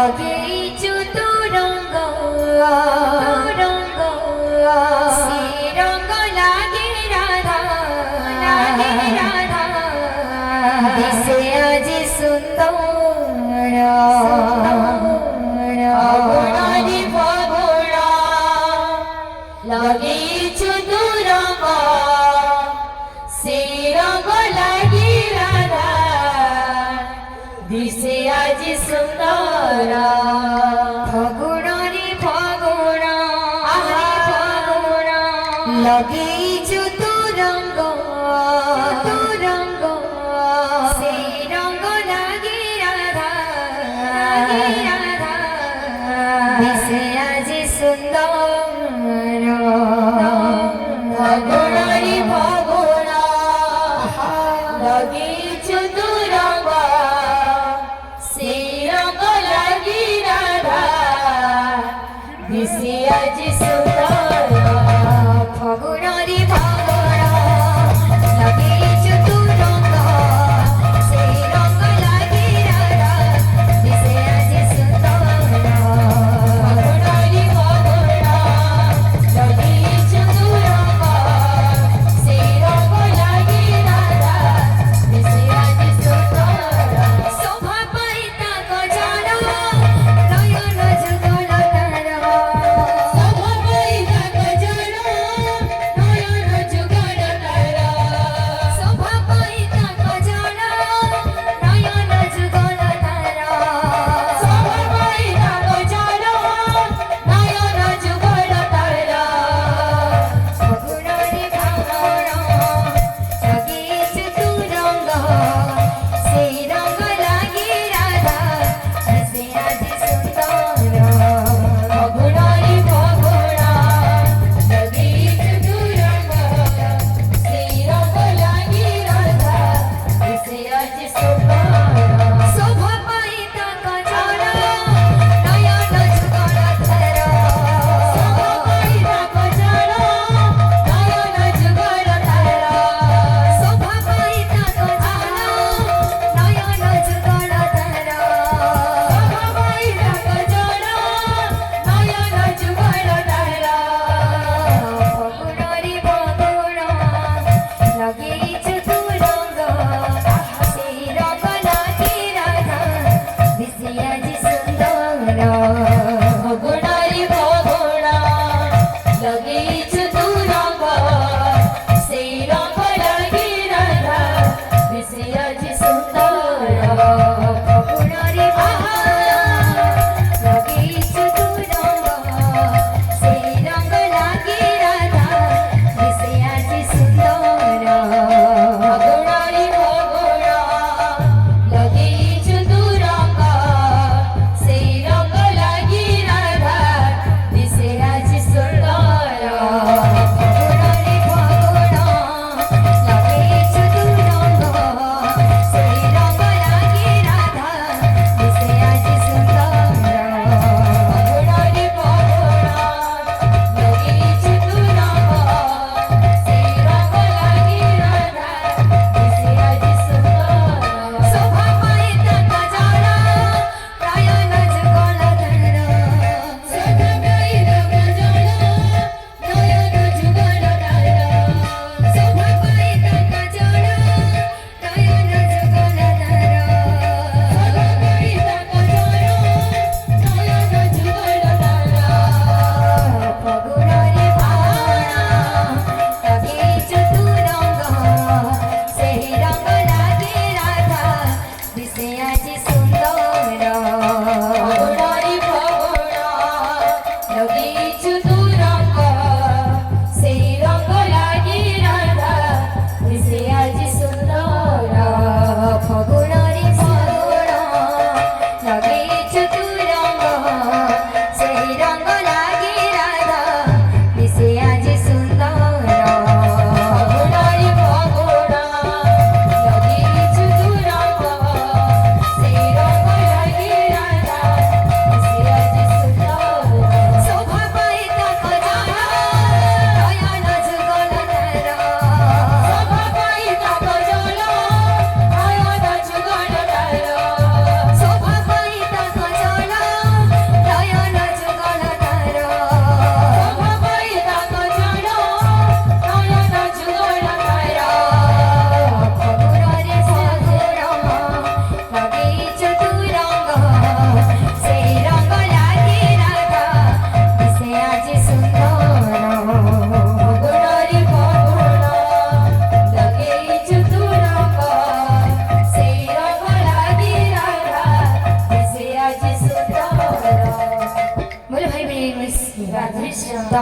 ଲଗେଇଛୁ ତୁ ରଙ୍ଗ ସେ ରଙ୍ଗ ଲାଗେ ରାଧା ଦିଶେ ଆଜି ସୁନ୍ଦର ଅଗୁଣରେ ଫଗୁଣ ଲଗେଇଛୁ ତୁ ରଙ୍ଗ ସେ ରଙ୍ଗ ଲାଗେ ରାଧା ଦିଶେ ଆଜି ସୁନ୍ଦର ଫଗୁଣରେ ଫଗୁଣ ଲଗେଇଛୁ ତୁ ରଙ୍ଗ ସେ ରଙ୍ଗ ଲାଗେ ରାଧା ଦିଶେ ଆଜି ସୁନ୍ଦର ଫଗୁଣରେ ଫଗୁଣ ଲଗେଇଛୁ ତୁ ରଙ୍ଗ ସେ ରଙ୍ଗ ଲାଗି ରାଧା ଦିଶେ ଆଜି ସୁନ୍ଦର ଫଗୁଣରେ ଫଗୁଣ ଲଗେଇଛୁ ତୁ ରଙ୍ଗ ସେ ରଙ୍ଗ ଲାଗି ରାଧା ଦିଶେ ଆଜି ସୁନ୍ଦର ଫଗୁଣରେ ଫଗୁଣ রাধে শ্যাম। তো